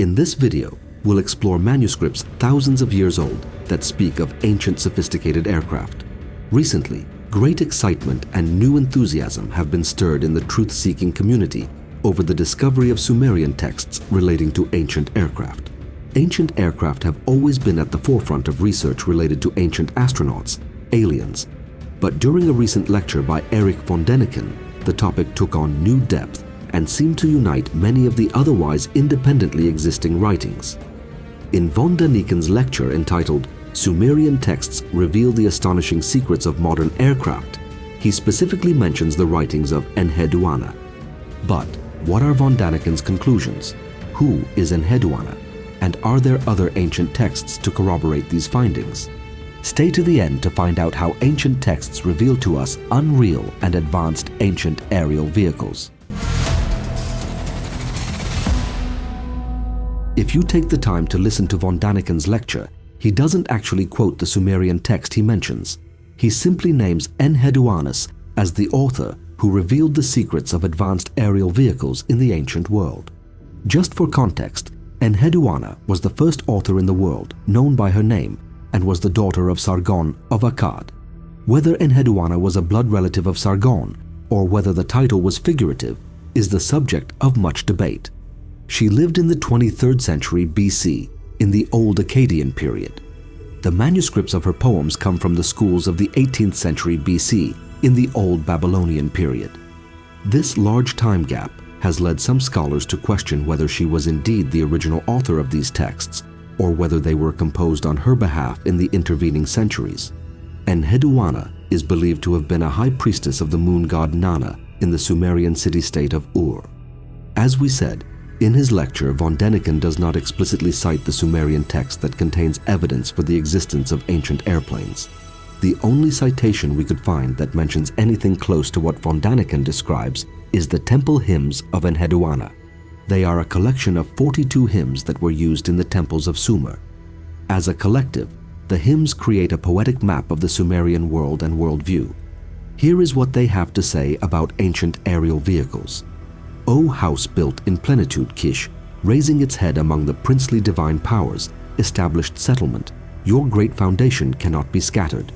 In this video, we'll explore manuscripts thousands of years old that speak of ancient sophisticated aircraft. Recently, great excitement and new enthusiasm have been stirred in the truth-seeking community over the discovery of Sumerian texts relating to ancient aircraft. Ancient aircraft have always been at the forefront of research related to ancient astronauts, aliens. But during a recent lecture by Erich von Däniken, the topic took on new depth and seemed to unite many of the otherwise independently existing writings. In von Däniken's lecture entitled "Sumerian Texts Reveal the Astonishing Secrets of Modern Aircraft," he specifically mentions the writings of Enheduanna. But what are von Däniken's conclusions? Who is Enheduanna? And are there other ancient texts to corroborate these findings? Stay to the end to find out how ancient texts reveal to us unreal and advanced ancient aerial vehicles. If you take the time to listen to von Däniken's lecture, he doesn't actually quote the Sumerian text he mentions. He simply names Enheduanna as the author who revealed the secrets of advanced aerial vehicles in the ancient world. Just for context, Enheduanna was the first author in the world known by her name and was the daughter of Sargon of Akkad. Whether Enheduanna was a blood relative of Sargon or whether the title was figurative is the subject of much debate. She lived in the 23rd century BC, in the Old Akkadian period. The manuscripts of her poems come from the schools of the 18th century BC, in the Old Babylonian period. This large time gap has led some scholars to question whether she was indeed the original author of these texts, or whether they were composed on her behalf in the intervening centuries. Enheduanna is believed to have been a high priestess of the moon god Nana in the Sumerian city-state of Ur. As we said, in his lecture, von Däniken does not explicitly cite the Sumerian text that contains evidence for the existence of ancient airplanes. The only citation we could find that mentions anything close to what von Däniken describes is the temple hymns of Enheduanna. They are a collection of 42 hymns that were used in the temples of Sumer. As a collective, the hymns create a poetic map of the Sumerian world and worldview. Here is what they have to say about ancient aerial vehicles. O house built in plenitude, Kish, raising its head among the princely divine powers, established settlement, your great foundation cannot be scattered.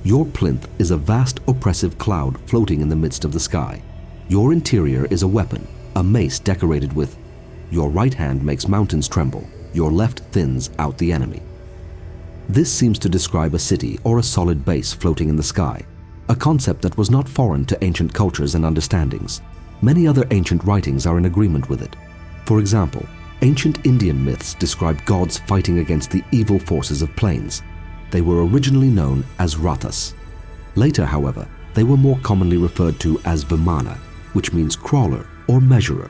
Your plinth is a vast oppressive cloud floating in the midst of the sky. Your interior is a weapon, a mace decorated with, your right hand makes mountains tremble, your left thins out the enemy. This seems to describe a city or a solid base floating in the sky, a concept that was not foreign to ancient cultures and understandings. Many other ancient writings are in agreement with it. For example, ancient Indian myths describe gods fighting against the evil forces of planes. They were originally known as Rathas. Later, however, they were more commonly referred to as Vimana, which means crawler or measurer.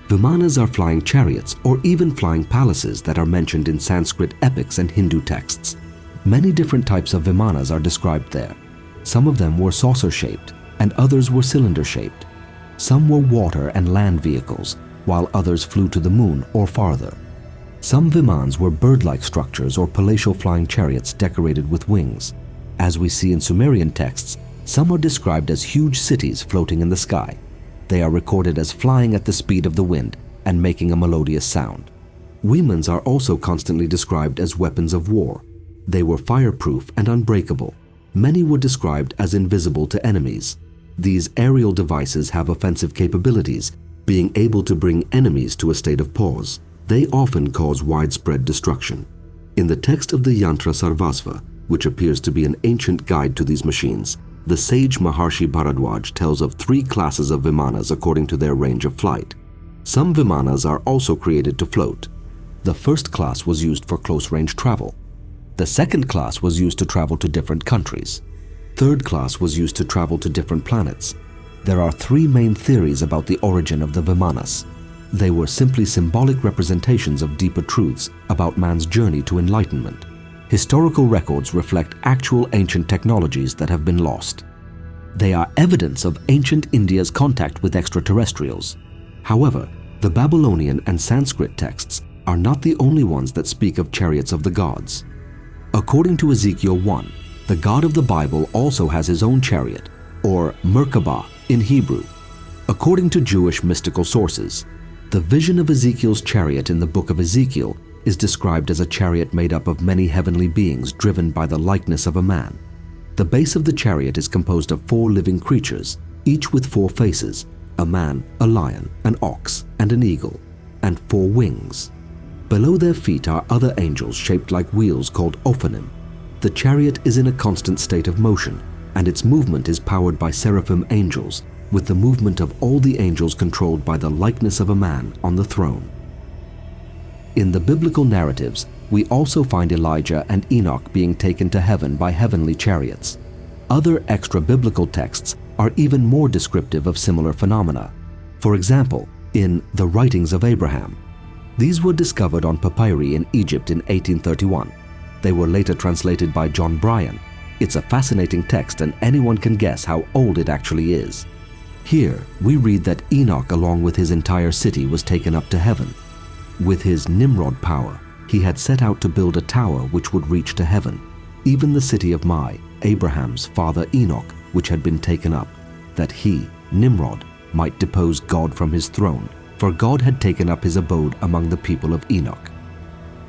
Vimanas are flying chariots or even flying palaces that are mentioned in Sanskrit epics and Hindu texts. Many different types of Vimanas are described there. Some of them were saucer-shaped and others were cylinder-shaped. Some were water and land vehicles, while others flew to the moon or farther. Some Vimans were bird-like structures or palatial flying chariots decorated with wings. As we see in Sumerian texts, some are described as huge cities floating in the sky. They are recorded as flying at the speed of the wind and making a melodious sound. Vimanas are also constantly described as weapons of war. They were fireproof and unbreakable. Many were described as invisible to enemies. These aerial devices have offensive capabilities, being able to bring enemies to a state of pause. They often cause widespread destruction. In the text of the Yantra Sarvasva, which appears to be an ancient guide to these machines, the sage Maharshi Bharadwaj tells of 3 classes of Vimanas according to their range of flight. Some Vimanas are also created to float. The first class was used for close-range travel. The second class was used to travel to different countries. Third class was used to travel to different planets. There are 3 main theories about the origin of the Vimanas. They were simply symbolic representations of deeper truths about man's journey to enlightenment. Historical records reflect actual ancient technologies that have been lost. They are evidence of ancient India's contact with extraterrestrials. However, the Babylonian and Sanskrit texts are not the only ones that speak of chariots of the gods. According to Ezekiel 1, the God of the Bible also has his own chariot, or Merkabah in Hebrew. According to Jewish mystical sources, The vision of Ezekiel's chariot in the book of Ezekiel is described as a chariot made up of many heavenly beings driven by the likeness of a man. The base of the chariot is composed of 4 living creatures, each with 4 faces, a man, a lion, an ox, and an eagle, and 4 wings. Below their feet are other angels shaped like wheels called ophanim. The chariot is in a constant state of motion, and its movement is powered by seraphim angels, with the movement of all the angels controlled by the likeness of a man on the throne. In the biblical narratives, we also find Elijah and Enoch being taken to heaven by heavenly chariots. Other extra-biblical texts are even more descriptive of similar phenomena. For example, in The Writings of Abraham. These were discovered on papyri in Egypt in 1831. They were later translated by John Bryan. It's a fascinating text, and anyone can guess how old it actually is. Here, we read that Enoch, along with his entire city, was taken up to heaven. With his Nimrod power, he had set out to build a tower which would reach to heaven, even the city of Mai, Abraham's father Enoch, which had been taken up, that he, Nimrod, might depose God from his throne, for God had taken up his abode among the people of Enoch.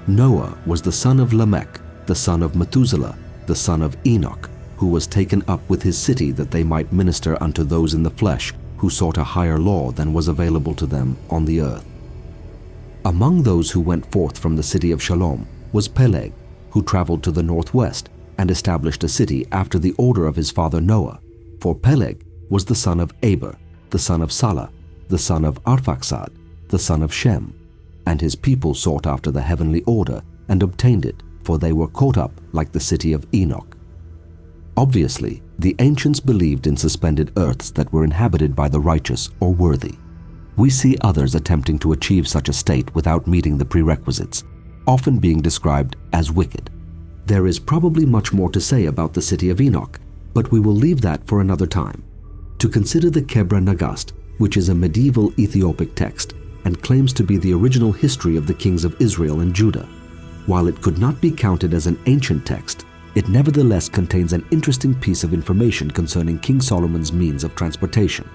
Noah was the son of Lamech, the son of Methuselah, the son of Enoch, who was taken up with his city that they might minister unto those in the flesh who sought a higher law than was available to them on the earth. Among those who went forth from the city of Shalom was Peleg, who traveled to the northwest and established a city after the order of his father Noah, for Peleg was the son of Eber, the son of Salah, the son of Arphaxad, the son of Shem, and his people sought after the heavenly order and obtained it, for they were caught up like the city of Enoch. Obviously, the ancients believed in suspended earths that were inhabited by the righteous or worthy. We see others attempting to achieve such a state without meeting the prerequisites, often being described as wicked. There is probably much more to say about the city of Enoch, but we will leave that for another time. To consider the Kebra Nagast, which is a medieval Ethiopic text and claims to be the original history of the kings of Israel and Judah. While it could not be counted as an ancient text, it nevertheless contains an interesting piece of information concerning King Solomon's means of transportation.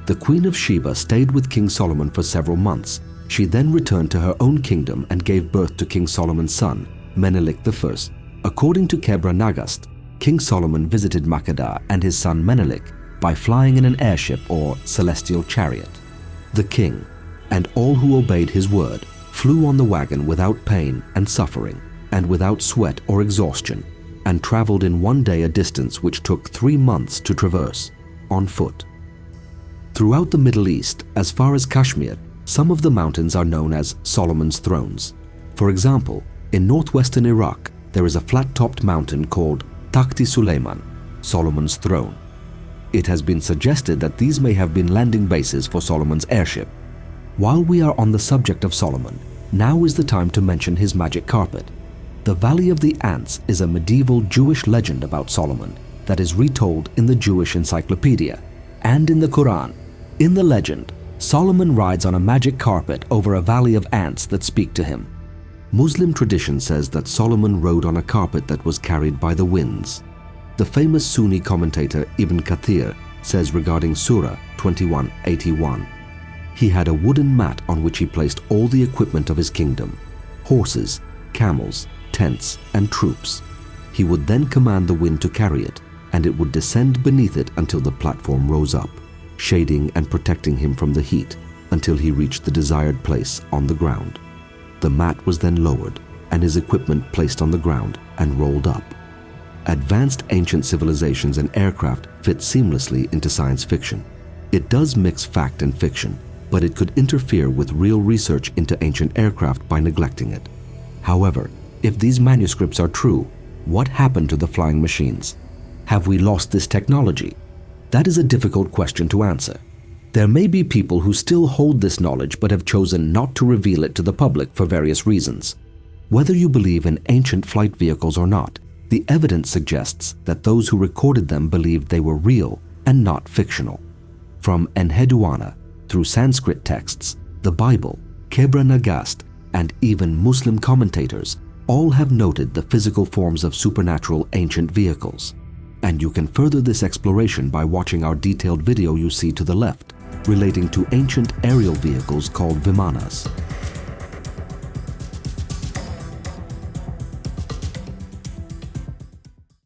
The Queen of Sheba stayed with King Solomon for several months. She then returned to her own kingdom and gave birth to King Solomon's son, Menelik I. According to Kebra Nagast, King Solomon visited Makeda and his son Menelik by flying in an airship or celestial chariot. The king, and all who obeyed his word, flew on the wagon without pain and suffering, and without sweat or exhaustion, and traveled in one day a distance which took 3 months to traverse, on foot. Throughout the Middle East, as far as Kashmir, some of the mountains are known as Solomon's Thrones. For example, in northwestern Iraq, there is a flat-topped mountain called Takhti Suleiman, Solomon's Throne. It has been suggested that these may have been landing bases for Solomon's airship. While we are on the subject of Solomon, now is the time to mention his magic carpet. The Valley of the Ants is a medieval Jewish legend about Solomon that is retold in the Jewish Encyclopedia and in the Quran. In the legend, Solomon rides on a magic carpet over a valley of ants that speak to him. Muslim tradition says that Solomon rode on a carpet that was carried by the winds. The famous Sunni commentator Ibn Kathir says regarding Surah 21:81, he had a wooden mat on which he placed all the equipment of his kingdom, horses, camels, tents, and troops. He would then command the wind to carry it, and it would descend beneath it until the platform rose up, shading and protecting him from the heat until he reached the desired place on the ground. The mat was then lowered and his equipment placed on the ground and rolled up. Advanced ancient civilizations and aircraft fit seamlessly into science fiction. It does mix fact and fiction, but it could interfere with real research into ancient aircraft by neglecting it. However, if these manuscripts are true, what happened to the flying machines? Have we lost this technology? That is a difficult question to answer. There may be people who still hold this knowledge but have chosen not to reveal it to the public for various reasons. Whether you believe in ancient flight vehicles or not, the evidence suggests that those who recorded them believed they were real and not fictional. From Enheduanna, through Sanskrit texts, the Bible, Kebra Nagast, and even Muslim commentators all have noted the physical forms of supernatural ancient vehicles. And you can further this exploration by watching our detailed video you see to the left. relating to ancient aerial vehicles called Vimanas.